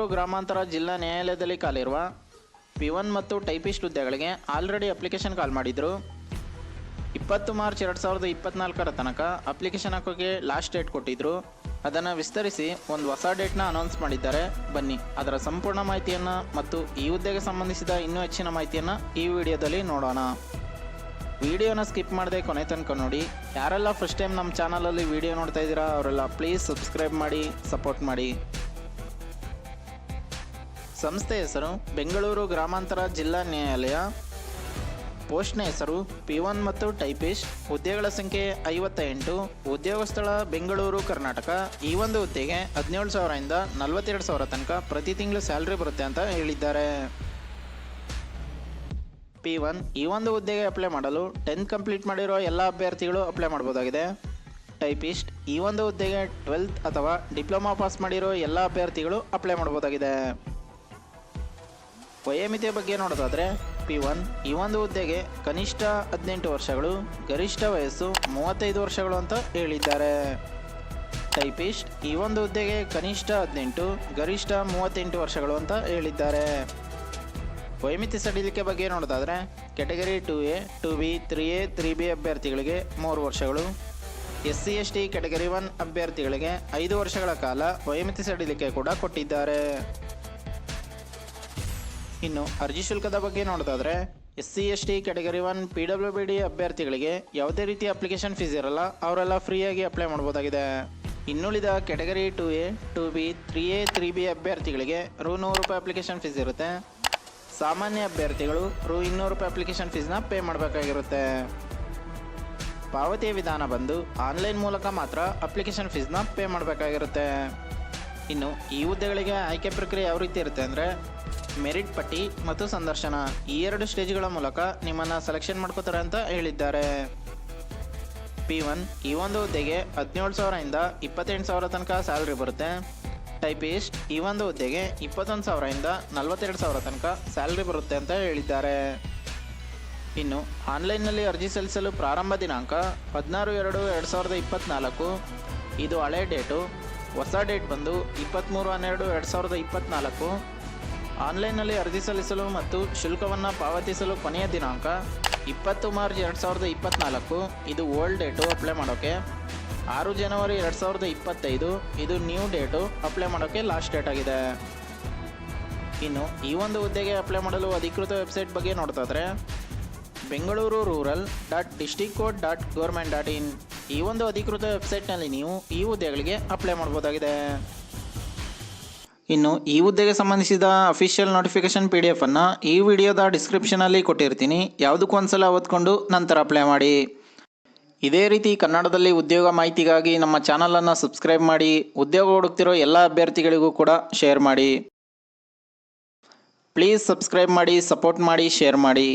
ಬೆಂಗಳೂರು ಗ್ರಾಮಾಂತರ ಜಿಲ್ಲಾ ನ್ಯಾಯಾಲಯದಲ್ಲಿ ಕಾಲಿರುವ P1 ಮತ್ತು ಟೈಪಿಸ್ಟ್ ಹುದ್ದೆಗಳಿಗೆ ಆಲ್ರೆಡಿ ಅಪ್ಲಿಕೇಶನ್ ಕಾಲ್ ಮಾಡಿದ್ರು. 20 ಮಾರ್ಚ್ 2024 ತನಕ ಅಪ್ಲಿಕೇಶನ್ ಹಾಕೋಕ್ಕೆ ಲಾಸ್ಟ್ ಡೇಟ್ ಕೊಟ್ಟಿದ್ರು. ಅದನ್ನು ವಿಸ್ತರಿಸಿ ಒಂದು ಹೊಸ ಡೇಟ್ನ ಅನೌನ್ಸ್ ಮಾಡಿದ್ದಾರೆ. ಬನ್ನಿ ಅದರ ಸಂಪೂರ್ಣ ಮಾಹಿತಿಯನ್ನು ಮತ್ತು ಈ ಹುದ್ದೆಗೆ ಸಂಬಂಧಿಸಿದ ಇನ್ನೂ ಹೆಚ್ಚಿನ ಮಾಹಿತಿಯನ್ನು ಈ ವಿಡಿಯೋದಲ್ಲಿ ನೋಡೋಣ. ವಿಡಿಯೋನ ಸ್ಕಿಪ್ ಮಾಡದೆ ಕೊನೆ ತನಕ ನೋಡಿ. ಯಾರೆಲ್ಲ ಫಸ್ಟ್ ಟೈಮ್ ನಮ್ಮ ಚಾನಲಲ್ಲಿ ವಿಡಿಯೋ ನೋಡ್ತಾ ಇದ್ದೀರಾ ಅವರೆಲ್ಲ ಪ್ಲೀಸ್ ಸಬ್ಸ್ಕ್ರೈಬ್ ಮಾಡಿ ಸಪೋರ್ಟ್ ಮಾಡಿ. ಸಂಸ್ಥೆ ಹೆಸರು ಬೆಂಗಳೂರು ಗ್ರಾಮಾಂತರ ಜಿಲ್ಲಾ ನ್ಯಾಯಾಲಯ. ಪೋಸ್ಟ್ನ ಹೆಸರು P1 ಮತ್ತು ಟೈಪಿಸ್ಟ್. ಹುದ್ದೆಗಳ ಸಂಖ್ಯೆ 58. ಉದ್ಯೋಗ ಸ್ಥಳ ಬೆಂಗಳೂರು ಕರ್ನಾಟಕ. ಈ ಒಂದು ಹುದ್ದೆಗೆ 17,000 ಇಂದ 42,000 ತನಕ ಪ್ರತಿ ತಿಂಗಳು ಸ್ಯಾಲ್ರಿ ಬರುತ್ತೆ ಅಂತ ಹೇಳಿದ್ದಾರೆ. P1 ಈ ಒಂದು ಹುದ್ದೆಗೆ ಅಪ್ಲೈ ಮಾಡಲು 10th ಕಂಪ್ಲೀಟ್ ಮಾಡಿರೋ ಎಲ್ಲ ಅಭ್ಯರ್ಥಿಗಳು ಅಪ್ಲೈ ಮಾಡ್ಬೋದಾಗಿದೆ. ಟೈಪಿಸ್ಟ್ ಈ ಒಂದು ಹುದ್ದೆಗೆ 12th ಅಥವಾ ಡಿಪ್ಲೊಮಾ ಪಾಸ್ ಮಾಡಿರೋ ಎಲ್ಲ ಅಭ್ಯರ್ಥಿಗಳು ಅಪ್ಲೈ ಮಾಡ್ಬೋದಾಗಿದೆ. ವಯೋಮಿತಿಯ ಬಗ್ಗೆ ನೋಡೋದಾದರೆ P1 ಈ ಒಂದು ಹುದ್ದೆಗೆ ಕನಿಷ್ಠ 18 ವರ್ಷಗಳು, ಗರಿಷ್ಠ ವಯಸ್ಸು 35 ವರ್ಷಗಳು ಅಂತ ಹೇಳಿದ್ದಾರೆ. ಟೈಪಿಸ್ಟ್ ಈ ಒಂದು ಹುದ್ದೆಗೆ ಕನಿಷ್ಠ 18, ಗರಿಷ್ಠ 38 ವರ್ಷಗಳು ಅಂತ ಹೇಳಿದ್ದಾರೆ. ವಯೋಮಿತಿ ಸಡಿಲಿಕೆ ಬಗ್ಗೆ ನೋಡೋದಾದರೆ category 2A, 2B, 3A, 3B ಅಭ್ಯರ್ಥಿಗಳಿಗೆ 3 ವರ್ಷಗಳು, SC ST ಕ್ಯಾಟಗರಿ 1 ಅಭ್ಯರ್ಥಿಗಳಿಗೆ 5 ವರ್ಷಗಳ ಕಾಲ ವಯೋಮಿತಿ ಸಡಿಲಿಕೆ ಕೂಡ ಕೊಟ್ಟಿದ್ದಾರೆ. ಇನ್ನು ಅರ್ಜಿ ಶುಲ್ಕದ ಬಗ್ಗೆ ನೋಡೋದಾದರೆ SC ST ಕ್ಯಾಟಗರಿ 1 PWBD ಅಭ್ಯರ್ಥಿಗಳಿಗೆ ಯಾವುದೇ ರೀತಿಯ ಅಪ್ಲಿಕೇಶನ್ ಫೀಸ್ ಇರಲ್ಲ, ಅವರೆಲ್ಲ ಫ್ರೀಯಾಗಿ ಅಪ್ಲೈ ಮಾಡ್ಬೋದಾಗಿದೆ. ಇನ್ನುಳಿದ category 2A, 2B, 3A, 3B ಅಭ್ಯರ್ಥಿಗಳಿಗೆ ₹100 ಅಪ್ಲಿಕೇಶನ್ ಫೀಸ್ ಇರುತ್ತೆ. ಸಾಮಾನ್ಯ ಅಭ್ಯರ್ಥಿಗಳು ₹200 ಅಪ್ಲಿಕೇಶನ್ ಫೀಸ್ನ ಪೇ ಮಾಡಬೇಕಾಗಿರುತ್ತೆ. ಪಾವತಿಯ ವಿಧಾನ ಬಂದು ಆನ್ಲೈನ್ ಮೂಲಕ ಮಾತ್ರ ಅಪ್ಲಿಕೇಶನ್ ಫೀಸ್ನ ಪೇ ಮಾಡಬೇಕಾಗಿರುತ್ತೆ. ಇನ್ನು ಈ ಹುದ್ದೆಗಳಿಗೆ ಆಯ್ಕೆ ಪ್ರಕ್ರಿಯೆ ಯಾವ ರೀತಿ ಇರುತ್ತೆ ಅಂದರೆ ಮೆರಿಟ್ ಪಟ್ಟಿ ಮತ್ತು ಸಂದರ್ಶನ ಈ 2 ಸ್ಟೇಜ್ಗಳ ಮೂಲಕ ನಿಮ್ಮನ್ನು ಸೆಲೆಕ್ಷನ್ ಮಾಡ್ಕೋತಾರೆ ಅಂತ ಹೇಳಿದ್ದಾರೆ. P1 ಈ ಒಂದು ಹುದ್ದೆಗೆ 17,000 ಇಂದ 28,000 ತನಕ ಸ್ಯಾಲ್ರಿ ಬರುತ್ತೆ. ಟೈಪಿಸ್ಟ್ ಈ ಒಂದು ಹುದ್ದೆಗೆ 21,000 ಇಂದ 42,000 ತನಕ ಸ್ಯಾಲ್ರಿ ಬರುತ್ತೆ ಅಂತ ಹೇಳಿದ್ದಾರೆ. ಇನ್ನು ಆನ್ಲೈನ್ನಲ್ಲಿ ಅರ್ಜಿ ಸಲ್ಲಿಸಲು ಪ್ರಾರಂಭ ದಿನಾಂಕ 16/2/2024. ಇದು ಹಳೆ ಡೇಟು. ಹೊಸ ಡೇಟ್ ಬಂದು 23/12/2024. ಆನ್ಲೈನ್ನಲ್ಲಿ ಅರ್ಜಿ ಸಲ್ಲಿಸಲು ಮತ್ತು ಶುಲ್ಕವನ್ನು ಪಾವತಿಸಲು ಕೊನೆಯ ದಿನಾಂಕ 20 ಮಾರ್ಚ್ 2024. ಇದು ಓಲ್ಡ್ ಡೇಟು ಅಪ್ಲೈ ಮಾಡೋಕ್ಕೆ. 6 ಜನವರಿ 2025 ಇದು ನ್ಯೂ ಡೇಟು ಅಪ್ಲೈ ಮಾಡೋಕ್ಕೆ ಲಾಸ್ಟ್ ಡೇಟ್ ಆಗಿದೆ. ಇನ್ನು ಈ ಒಂದು ಹುದ್ದೆಗೆ ಅಪ್ಲೈ ಮಾಡಲು ಅಧಿಕೃತ ವೆಬ್ಸೈಟ್ ಬಗ್ಗೆ ನೋಡ್ತಾಯಿದ್ರೆ ಬೆಂಗಳೂರು rural.districtcode.government.in ಈ ಒಂದು ಅಧಿಕೃತ ವೆಬ್ಸೈಟ್ನಲ್ಲಿ ನೀವು ಈ ಹುದ್ದೆಗಳಿಗೆ ಅಪ್ಲೈ ಮಾಡ್ಬೋದಾಗಿದೆ. ಇನ್ನು ಈ ಹುದ್ದೆಗೆ ಸಂಬಂಧಿಸಿದ ಅಫಿಷಿಯಲ್ ನೋಟಿಫಿಕೇಶನ್ PDF ಅನ್ನು ಈ ವಿಡಿಯೋದ ಡಿಸ್ಕ್ರಿಪ್ಷನಲ್ಲಿ ಕೊಟ್ಟಿರ್ತೀನಿ. ಯಾವುದಕ್ಕೂ ಒಂದ್ಸಲ ಓದ್ಕೊಂಡು ನಂತರ ಅಪ್ಲೈ ಮಾಡಿ. ಇದೇ ರೀತಿ ಕನ್ನಡದಲ್ಲಿ ಉದ್ಯೋಗ ಮಾಹಿತಿಗಾಗಿ ನಮ್ಮ ಚಾನಲನ್ನು ಸಬ್ಸ್ಕ್ರೈಬ್ ಮಾಡಿ. ಉದ್ಯೋಗ ಹುಡುಕ್ತಿರೋ ಎಲ್ಲ ಅಭ್ಯರ್ಥಿಗಳಿಗೂ ಕೂಡ ಶೇರ್ ಮಾಡಿ. ಪ್ಲೀಸ್ ಸಬ್ಸ್ಕ್ರೈಬ್ ಮಾಡಿ, ಸಪೋರ್ಟ್ ಮಾಡಿ, ಶೇರ್ ಮಾಡಿ.